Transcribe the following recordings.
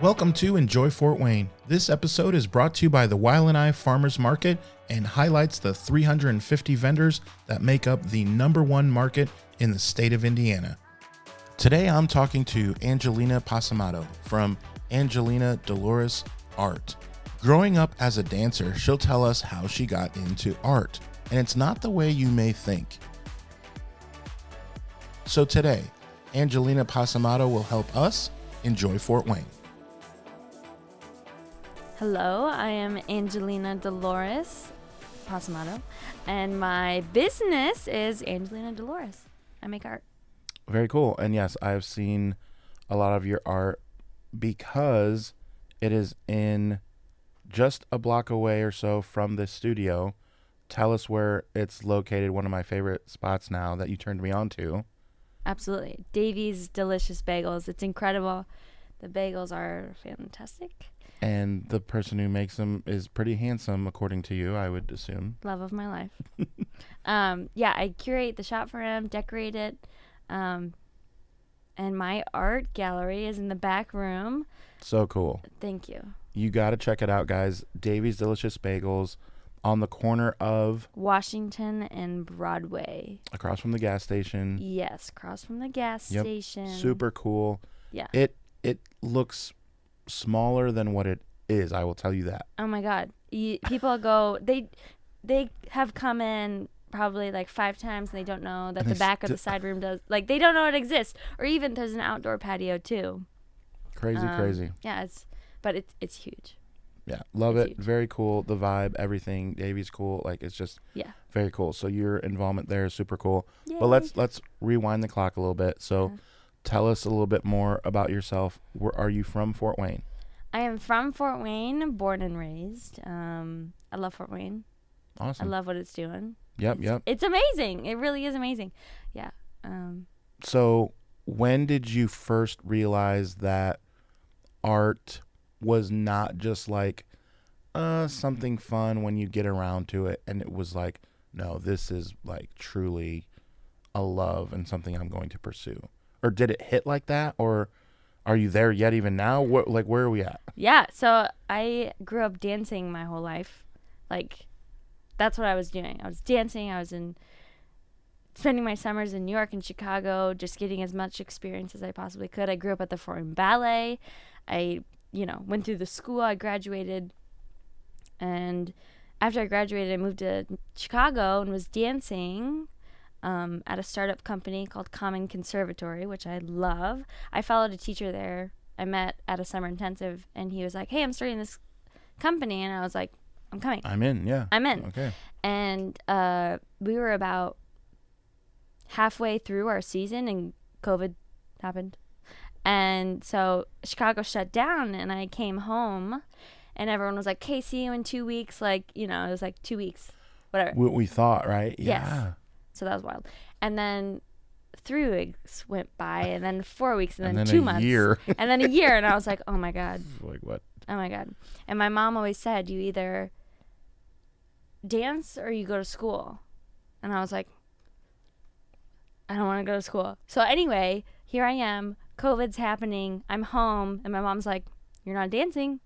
Welcome to Enjoy Fort Wayne. This episode is brought to you by the YLNI Farmers Market and highlights the 350 vendors that make up the #1 market in the state of Indiana. Today I'm talking to Angelina Possemato from Angelina Dolores Art. Growing up as a dancer, she'll tell us how she got into art, and it's not the way you may think. So today, Angelina Possemato will help us enjoy Fort Wayne. Hello, I am Angelina Dolores Possemato, and my business is Angelina Dolores. I make art. Very cool. And yes, I've seen a lot of your art because it is in just a block away or so from the studio. Tell us where it's located, one of my favorite spots now that you turned me on to. Absolutely. Daveys Delcious Bagels. It's incredible. The bagels are fantastic. And the person who makes them is pretty handsome, according to you, I would assume. Love of my life. Yeah, I curate the shop for him, decorate it. And my art gallery is in the back room. So cool. Thank you. You got to check it out, guys. Daveys Delcious Bagels on the corner of Washington and Broadway. Across from the gas station. Yes, across from the gas station. Super cool. Yeah. It looks smaller than what it is, I will tell you that. Oh my God. People go, they have come in probably like 5 times and they don't know that the back of the side room does, like they don't know it exists. Or even there's an outdoor patio too. Crazy. Yeah, it's huge. Yeah, love it. Huge. Very cool. The vibe, everything. Davy's cool. Like it's just very cool. So your involvement there is super cool. Yay. But let's rewind the clock a little bit. So tell us a little bit more about yourself. Where are you from, Fort Wayne? I am from Fort Wayne, born and raised. I love Fort Wayne. Awesome. I love what it's doing. Yep. It's amazing. It really is amazing. Yeah. So when did you first realize that art was not just like something fun when you get around to it, and it was like, no, this is like truly a love and something I'm going to pursue? Or did it hit like that, or are you there yet even now? Where are we at? Yeah, so I grew up dancing my whole life. Like, that's what I was doing. I was dancing. I was spending my summers in New York and Chicago, just getting as much experience as I possibly could. I grew up at the Fort Wayne Ballet. I, went through the school. I graduated. And after I graduated, I moved to Chicago and was dancing at a startup company called Common Conservatory, which I love. I followed a teacher there I met at a summer intensive, and he was like, hey, I'm starting this company. And I was like, I'm coming. I'm in, yeah. I'm in. Okay. And we were about halfway through our season, and COVID happened. And so Chicago shut down, and I came home, and everyone was like, okay, see you in 2 weeks. Like, it was like 2 weeks, whatever. What we thought, right? Yes. Yeah. So that was wild. And then 3 weeks went by, and then 4 weeks, and then 2 a months. Year. And then a year. And I was like, oh my God. Like what? Oh my God. And my mom always said, you either dance or you go to school. And I was like, I don't want to go to school. So anyway, here I am. COVID's happening. I'm home. And my mom's like, you're not dancing.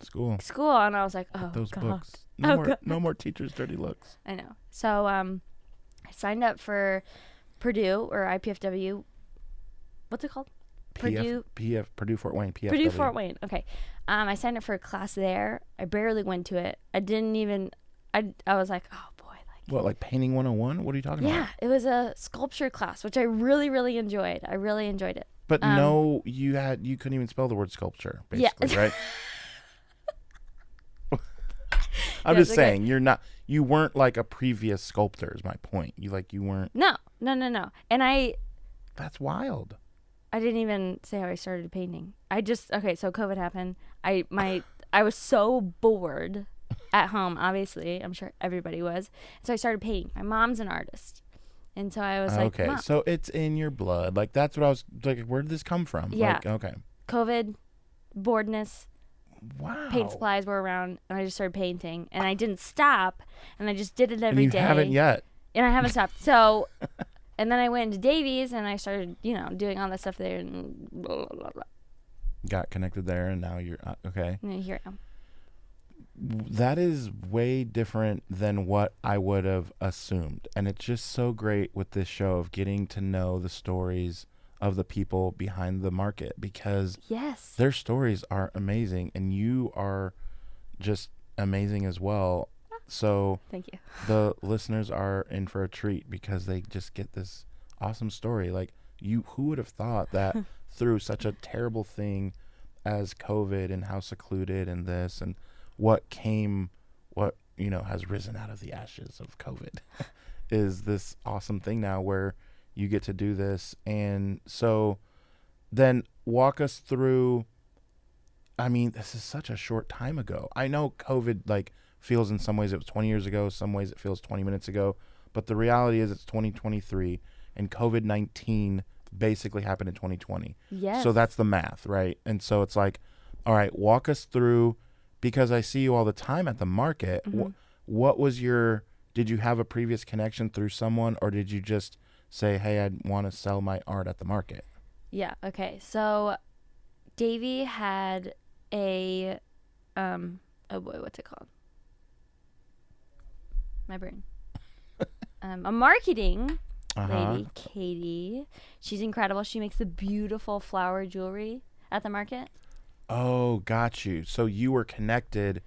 School. And I was like, oh, those God. books. No more teachers' dirty looks. I know. So I signed up for Purdue or IPFW. What's it called? Purdue Fort Wayne. PFW. Purdue Fort Wayne. Okay. I signed up for a class there. I barely went to it. I didn't even. I was like, oh boy. Like painting 101? What are you talking about? Yeah, it was a sculpture class, which I really, really enjoyed. I really enjoyed it. But no, you couldn't even spell the word sculpture, basically, right? I'm just saying, you weren't like a previous sculptor is my point. You weren't. No. And That's wild. I didn't even say how I started painting. So COVID happened. I was so bored at home, obviously. I'm sure everybody was. So I started painting. My mom's an artist. And so I was like, okay, Mom. so it's in your blood. Like, that's what I was like, where did this come from? Yeah. Okay. COVID, boredness. Wow. Paint supplies were around, and I just started painting. And I didn't stop, and I just did it every day. And you haven't yet. And I haven't stopped. So, and then I went into Daveys, and I started, doing all that stuff there. And blah, blah, blah, blah. got connected there, and now you're okay. And here I am. That is way different than what I would have assumed, and it's just so great with this show of getting to know the stories of the people behind the market, because Yes. their stories are amazing, and you are just amazing as well. So Thank you. the listeners are in for a treat because they just get this awesome story. Like, who would have thought that through such a terrible thing as COVID, and how secluded and this, and what has risen out of the ashes of COVID is this awesome thing now where you get to do this. And so then walk us through, I mean, this is such a short time ago. I know COVID like feels in some ways it was 20 years ago, some ways it feels 20 minutes ago, but the reality is it's 2023 and COVID-19 basically happened in 2020. Yes. So that's the math, right? And so it's like, all right, walk us through, because I see you all the time at the market. Mm-hmm. What was did you have a previous connection through someone, or did you just say, hey, I want to sell my art at the market? Yeah. Okay. So Davey had a, oh boy, what's it called? My brain. A marketing lady, Katie. She's incredible. She makes the beautiful flower jewelry at the market. Oh, got you. So you were connected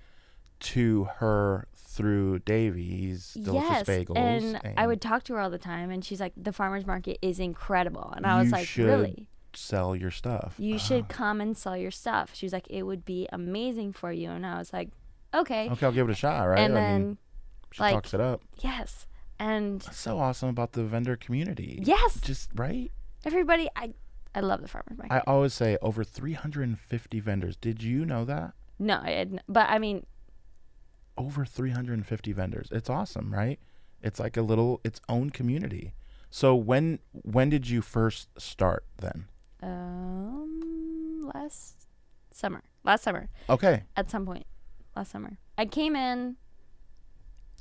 to her through Daveys Delcious Bagels. And I would talk to her all the time, and she's like, the farmer's market is incredible. And I was like, really? Sell your stuff. You should come and sell your stuff. She was like, it would be amazing for you. And I was like, okay. Okay, I'll give it a shot, right? And then, she talks it up. Yes. And that's so awesome about the vendor community. Yes. Just, right? Everybody, I love the farmer's market. I always say over 350 vendors. Did you know that? No, I didn't. But I mean, over 350 vendors. It's awesome, right? It's like its own community. So when did you first start then? Last summer. Okay. At some point last summer. I came in.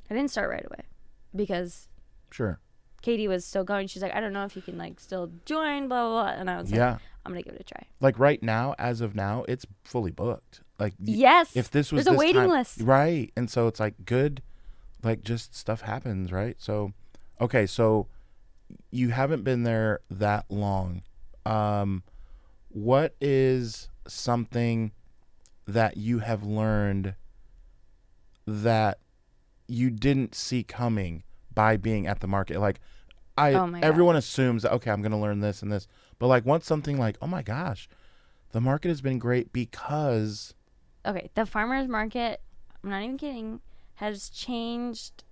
I didn't start right away because sure. Katie was still going. She's like, I don't know if you can like still join, blah, blah, blah. And I was like, I'm going to give it a try. Like right now, as of now, it's fully booked. Like, yes, if this was there's a waiting list. Right. And so it's like good, like just stuff happens, right? So, okay. So you haven't been there that long. What is something that you have learned that you didn't see coming by being at the market? Like, everyone assumes that, okay, I'm going to learn this and this, but like once something like, oh my gosh, the market has been great because. Okay. The farmer's market, I'm not even kidding, has changed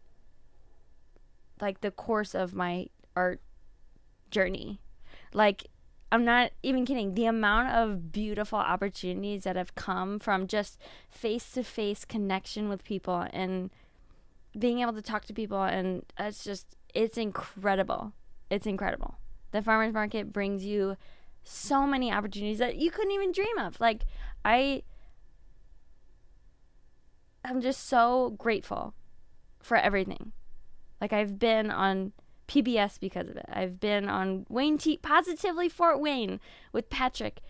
like the course of my art journey. Like, I'm not even kidding. The amount of beautiful opportunities that have come from just face-to-face connection with people and being able to talk to people, and it's incredible. It's incredible. The farmer's market brings you so many opportunities that you couldn't even dream of. Like, I'm just so grateful for everything. Like, I've been on PBS because of it. I've been on Wayne Positively Fort Wayne with Patrick,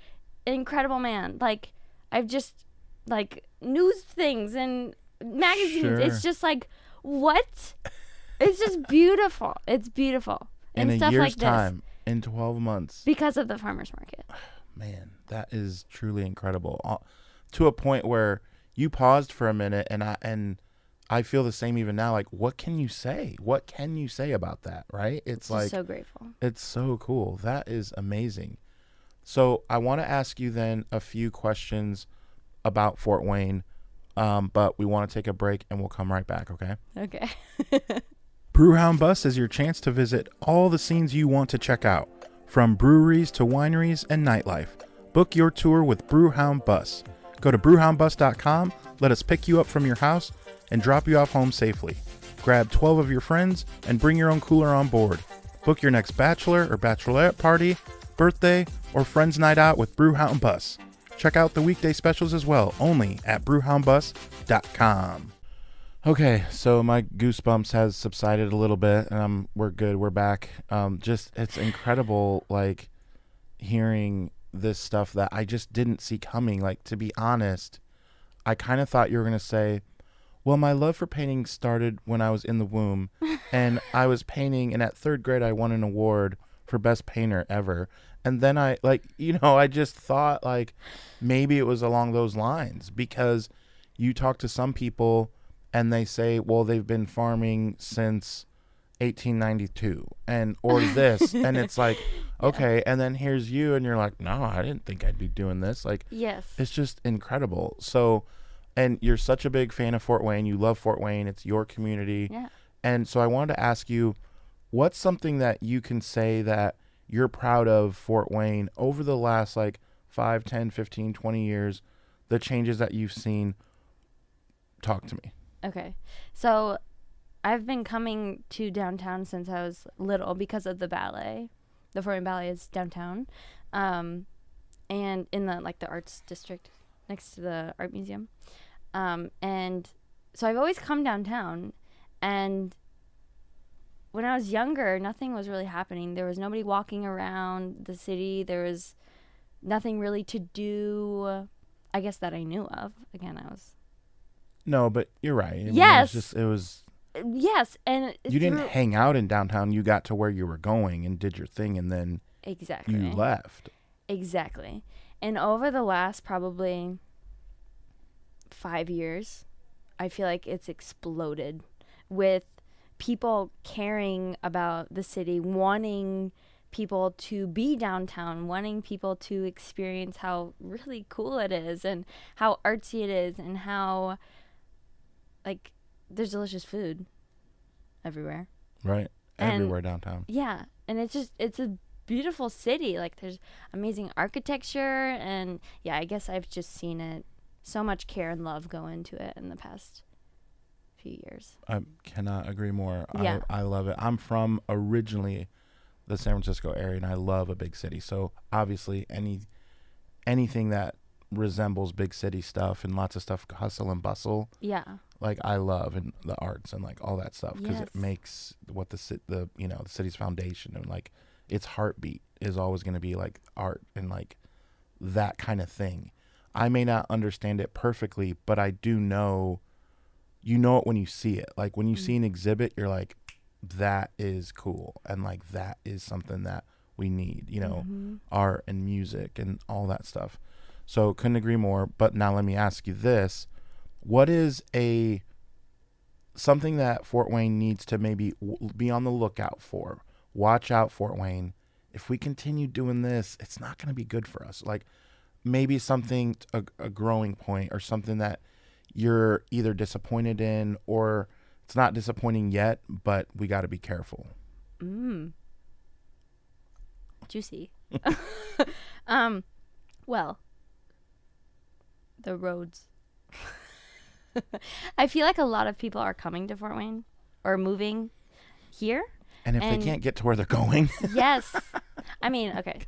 an incredible man. Like, I've just, like, news things and magazines. Sure. It's just like, what? It's just beautiful. It's beautiful. And stuff a year's like this, time, in 12 months. because of the farmer's market. Man, that is truly incredible. To a point where you paused for a minute, and I feel the same even now. Like, what can you say? What can you say about that, right? It's like, so grateful. It's so cool. That is amazing. So I want to ask you then a few questions about Fort Wayne, but we want to take a break and we'll come right back, okay? Okay. Brewhound Bus is your chance to visit all the scenes you want to check out, from breweries to wineries and nightlife. Book your tour with Brewhound Bus. Go to brewhoundbus.com, let us pick you up from your house, and drop you off home safely. Grab 12 of your friends and bring your own cooler on board. Book your next bachelor or bachelorette party, birthday, or friends night out with Brewhound Bus. Check out the weekday specials as well, only at brewhoundbus.com. Okay, so my goosebumps has subsided a little bit, and we're good. We're back. It's incredible, like, hearing this stuff that I just didn't see coming. Like, to be honest, I kind of thought you were going to say, well, my love for painting started when I was in the womb and I was painting, and at 3rd grade I won an award for best painter ever. And then I I just thought like maybe it was along those lines, because you talk to some people and they say, well, they've been farming since 1892 or this. And it's like, okay. And then here's you and you're like, no, I didn't think I'd be doing this. Like, Yes. it's just incredible. So, and you're such a big fan of Fort Wayne. You love Fort Wayne. It's your community. Yeah. And so I wanted to ask you, what's something that you can say that you're proud of Fort Wayne over the last like 5, 10, 15, 20 years, the changes that you've seen? Talk to me. Okay. So I've been coming to downtown since I was little because of the ballet. The Fort Wayne Ballet is downtown. And in the arts district next to the art museum. And so I've always come downtown, and when I was younger, nothing was really happening. There was nobody walking around the city. There was nothing really to do, I guess, that I knew of. Again, I was... No, but you're right. I mean, Yes. It was Yes, and... You didn't hang out in downtown. You got to where you were going and did your thing, and then Exactly. you left. Exactly. And over the last probably 5 years, I feel like it's exploded with people caring about the city, wanting people to be downtown, wanting people to experience how really cool it is and how artsy it is, and how like there's delicious food everywhere. Right. And everywhere downtown. Yeah. And it's a beautiful city. Like, there's amazing architecture, and yeah, I guess I've just seen it, so much care and love go into it in the past few years. I cannot agree more. Yeah. I love it. I'm from originally the San Francisco area, and I love a big city. So obviously anything that resembles big city stuff and lots of stuff, hustle and bustle, Yeah. like I love, and the arts and like all that stuff, because Yes. it makes what the city's foundation and like its heartbeat is always going to be like art and like that kind of thing. I may not understand it perfectly, but I do know, you know it when you see it. Like when you see an exhibit, you're like, that is cool. And like, that is something that we need, art and music and all that stuff. So couldn't agree more. But now let me ask you this. What is something that Fort Wayne needs to maybe be on the lookout for? Watch out, Fort Wayne. If we continue doing this, it's not going to be good for us. Like maybe something, a growing point, or something that you're either disappointed in, or it's not disappointing yet, but we got to be careful. Juicy. Well, the roads. I feel like a lot of people are coming to Fort Wayne or moving here. And if they can't get to where they're going. Yes. I mean, okay.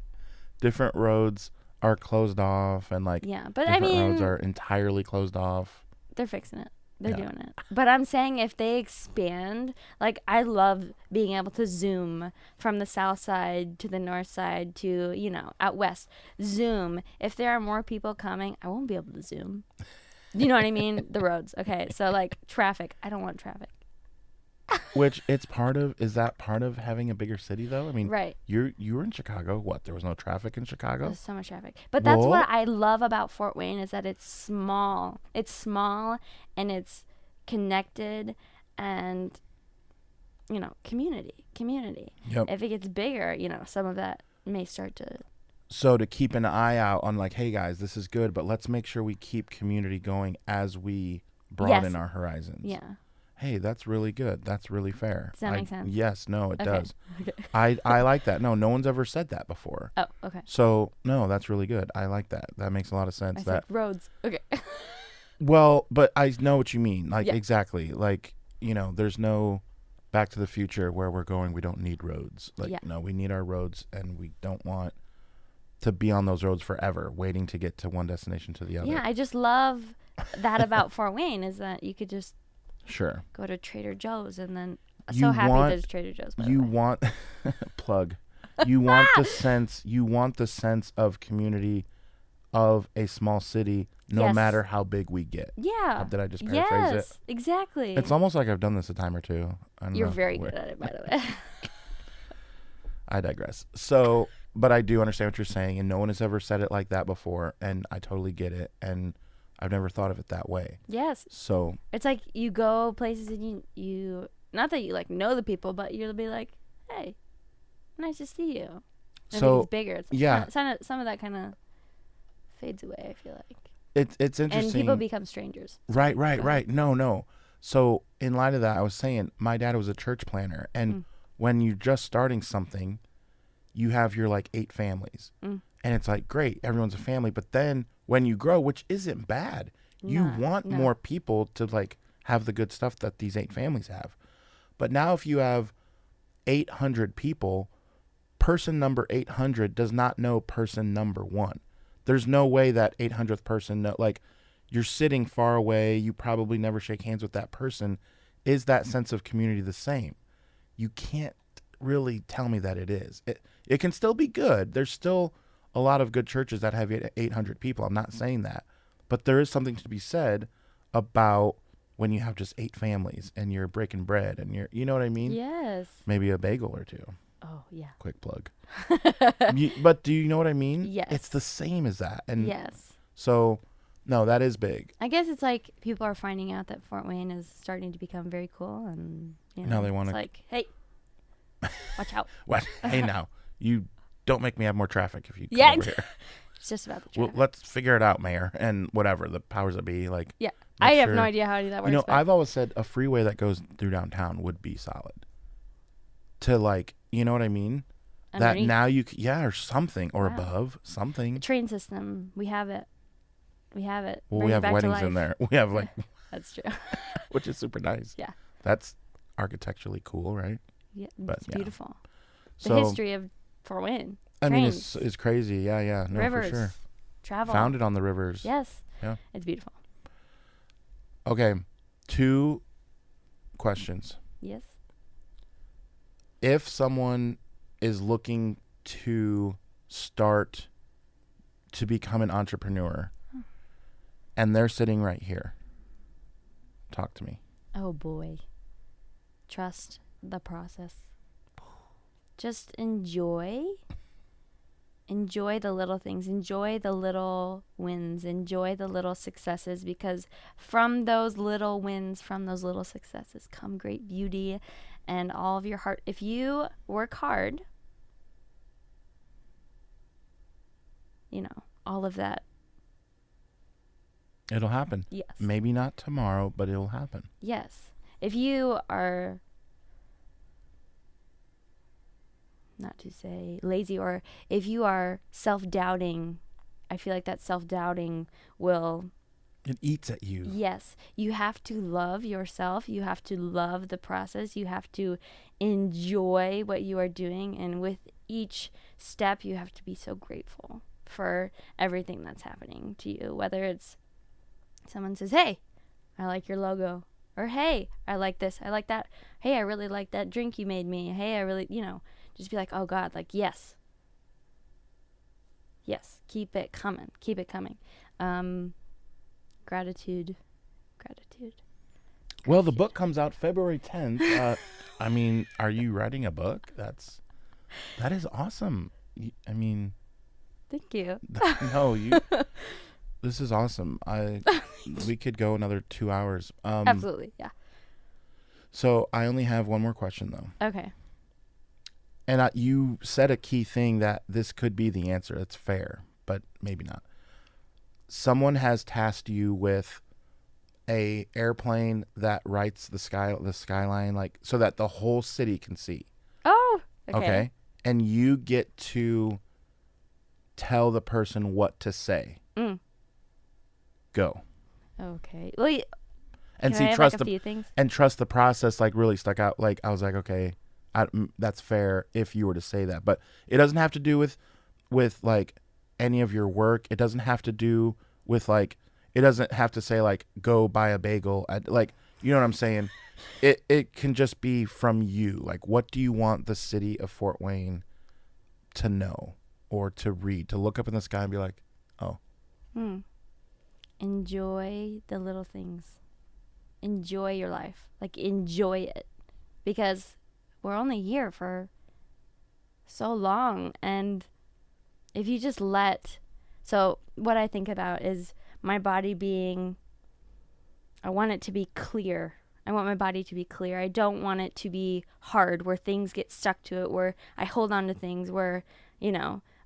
Different roads are closed off, and like but different roads are entirely closed off. They're fixing it. They're doing it. But I'm saying if they expand, like I love being able to zoom from the south side to the north side to, out west. Zoom. If there are more people coming, I won't be able to zoom. You know what I mean? The roads. Okay. So like traffic. I don't want traffic. Which is that part of having a bigger city though? I mean, right. You were in Chicago. What? There was no traffic in Chicago? There's so much traffic. But that's what I love about Fort Wayne, is that it's small. It's small and it's connected, and community. Yep. If it gets bigger, some of that may start to. So to keep an eye out on like, hey guys, this is good, but let's make sure we keep community going as we broaden our horizons. Yeah. Hey, that's really good. That's really fair. Does that make sense? Yes, no, it does. Okay. I like that. No one's ever said that before. Oh, okay. So, no, that's really good. I like that. That makes a lot of sense. I said roads. Okay. Well, but I know what you mean. Like, yeah. Exactly. Like, there's no Back to the Future where we're going, we don't need roads. Like, no, we need our roads, and we don't want to be on those roads forever, waiting to get to one destination to the other. Yeah, I just love that about Fort Wayne, is that you could just go to Trader Joe's, and then there's Trader Joe's. Want plug. You want the sense of community of a small city, no Yes. matter how big we get. Yeah. Did I just paraphrase it? Yes, exactly. It's almost like I've done this a time or two. I don't You're know very where- good at it, by the way. I digress. So, but I do understand what you're saying, and no one has ever said it like that before, and I totally get it, and I've never thought of it that way. Yes. So, It's like you go places and you not that you like know the people, but you'll be like, hey, nice to see you. And So, it's bigger. It's yeah. Some of that kind of fades away, I feel like. it's interesting. And people become strangers. Right. Go ahead. No. So, in light of that, I was saying my dad was a church planner, and when you're just starting something, you have your like 8 families, and it's like great, everyone's a family. But then when you grow, which isn't bad, you want more people to like have the good stuff that these 8 families have. But now if you have 800 people, person number 800 does not know person number 1. There's no way that 800th person like you're sitting far away, you probably never shake hands with that person. Is that sense of community the same? You can't really tell me that it is. It can still be good. There's still a lot of good churches that have 800 people. I'm not saying that. But there is something to be said about when you have just 8 families and you're breaking bread and you know what I mean? Yes. Maybe a bagel or 2. Oh, yeah. Quick plug. But do you know what I mean? Yes. It's the same as that. And Yes. so, no, that is big. I guess it's like people are finding out that Fort Wayne is starting to become very cool, and Now they wanna- It's like, hey, watch out. What? Hey, now, you don't make me have more traffic if you come Yeah, over here. It's just about the Well, traffic. let's figure it out, Mayor, and whatever the powers that be. Like, Yeah, make I have sure- no idea how that works. You know, but I've always said a freeway that goes through downtown would be solid. To like, you know what I mean? That underneath. now or something, or Wow. above something. The train system, we have it. Well, Bring we it have back to weddings in life. there. We have like, That's true. which is super nice. Yeah. That's architecturally cool, right? Yeah, But, it's yeah. beautiful. The So history of Fort Wayne. I mean, Trains, it's crazy. Yeah. No, rivers, for sure. travel. Founded on the rivers. Yes. Yeah. It's beautiful. Okay, 2 questions. Yes. If someone is looking to start to become an entrepreneur and they're sitting right here, talk to me. Oh boy. Trust the process. Just enjoy the little things, enjoy the little wins, enjoy the little successes, because from those little wins, from those little successes come great beauty and all of your heart. If you work hard, all of that. It'll happen. Yes. Maybe not tomorrow, but it'll happen. Yes. If you are, not to say lazy, or if you are self-doubting, I feel like that self-doubting will, It eats at you. yes, you have to love yourself. You have to love the process. You have to enjoy what you are doing. And with each step, you have to be so grateful for everything that's happening to you. Whether it's someone says, hey, I like your logo. Or, hey, I like this. I like that. Hey, I really like that drink you made me. Hey, I really, just be like, oh, God, like, yes. Yes, keep it coming. Keep it coming. Gratitude. Well, the book comes out February 10th. I mean, are you writing a book? That is awesome. I mean, Thank you. no, this is awesome. We could go another 2 hours. Absolutely, yeah. So I only have one more question though. Okay. And you said a key thing that this could be the answer. It's fair, but maybe not. Someone has tasked you with a airplane that writes the skyline, like so that the whole city can see. Oh, okay. Okay. And you get to tell the person what to say. Go. Okay. Well, And can see, I have trust like a few things? and trust the process. Like really stuck out. Like I was like, okay, that's fair if you were to say that, but it doesn't have to do with like any of your work. It doesn't have to do with like. It doesn't have to say like go buy a bagel. Like you know what I'm saying. It can just be from you. Like what do you want the city of Fort Wayne to know or to read, to look up in the sky and be like, oh. Enjoy the little things. Enjoy your life. Like, enjoy it. Because we're only here for so long. And if you just so what I think about is my body I want it to be clear. I want my body to be clear. I don't want it to be hard, where things get stuck to it, where I hold on to things, where,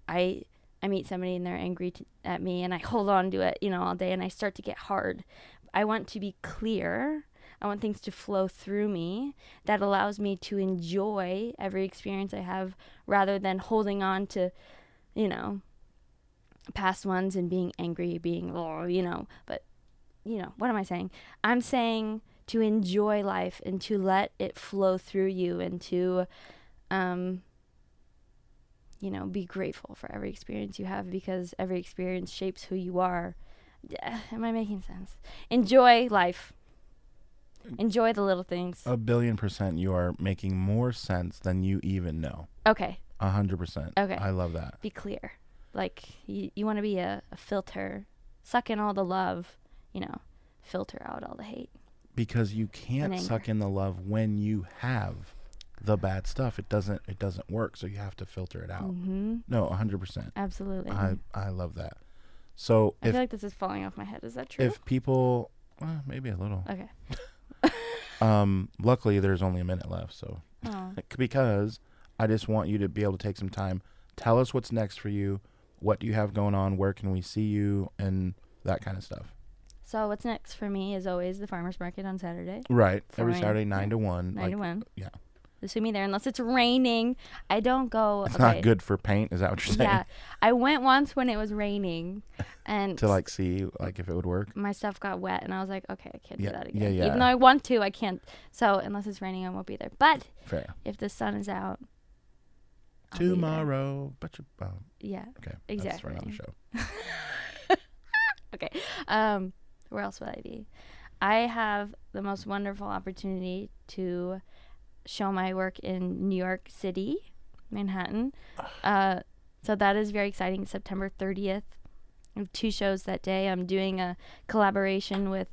I meet somebody and they're angry at me and I hold on to it, all day, and I start to get hard. I want to be clear. I want things to flow through me. That allows me to enjoy every experience I have, rather than holding on to, past ones and being angry, but, what am I saying? I'm saying to enjoy life and to let it flow through you, and to, be grateful for every experience you have, because every experience shapes who you are. Am I making sense? Enjoy life. Enjoy the little things. 1,000,000,000%. You are making more sense than you even know. Okay. 100%. Okay. I love that. Be clear. Like, you want to be a filter. Suck in all the love, filter out all the hate. Because you can't suck in the love when you have the bad stuff. It doesn't work, so you have to filter it out. Mm-hmm. No, 100%. Absolutely. I love that. So I feel like this is falling off my head. Is that true? If people, well, maybe a little. Okay. Luckily there's only a minute left, so because I just want you to be able to take some time. Tell us what's next for you. What do you have going on? Where can we see you? And that kind of stuff. So what's next for me is always the farmer's market on Saturday. Right. Every Saturday, 9 to 1. 9 to 1. Yeah. See me there, unless it's raining. I don't go. It's not good for paint. Is that what you're saying? Yeah. I went once when it was raining, and to see if it would work. My stuff got wet, and I was like, okay, I can't do that again. Yeah. Even though I want to, I can't. So unless it's raining, I won't be there. But fair. If the sun is out, tomorrow. But yeah. Okay. Exactly. That's right on the show. Okay. Where else would I be? I have the most wonderful opportunity to show my work in New York City, Manhattan. So that is very exciting. September 30th. I have 2 shows that day. I'm doing a collaboration with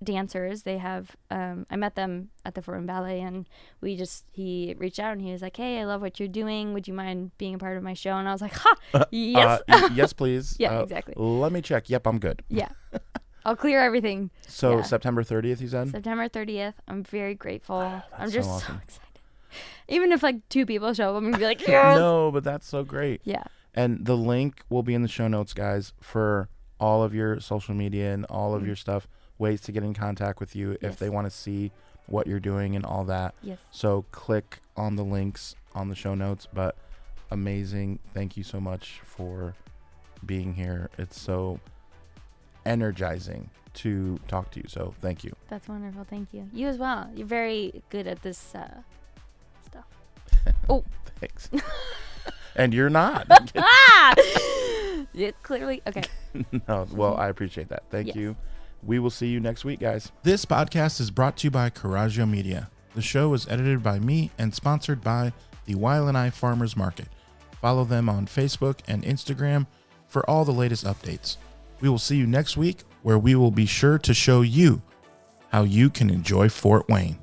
dancers. They have I met them at the Forum Ballet, and he reached out and he was like, hey, I love what you're doing. Would you mind being a part of my show? And I was like, yes. Yes, please. Yeah, exactly. Let me check. Yep, I'm good. Yeah. I'll clear everything. So September 30th, you said? September 30th. I'm very grateful. I'm just awesome. so excited. Even if 2 people show up, I'm going to be like, yes! No, but that's so great. Yeah. And the link will be in the show notes, guys, for all of your social media and all of your stuff, ways to get in contact with you if they want to see what you're doing and all that. Yes. So click on the links on the show notes. But amazing. Thank you so much for being here. It's so energizing to talk to you, so thank you. That's wonderful. Thank you. You as well. You're very good at this stuff. Oh, thanks. And you're not. Yeah, clearly. Okay. No, well, I appreciate that. Thank you. We will see you next week, guys. This podcast is brought to you by Coraggio Media. The show is edited by me and sponsored by the YLNI Farmers Market. Follow them on Facebook and Instagram for all the latest updates. We will see you next week, where we will be sure to show you how you can enjoy Fort Wayne.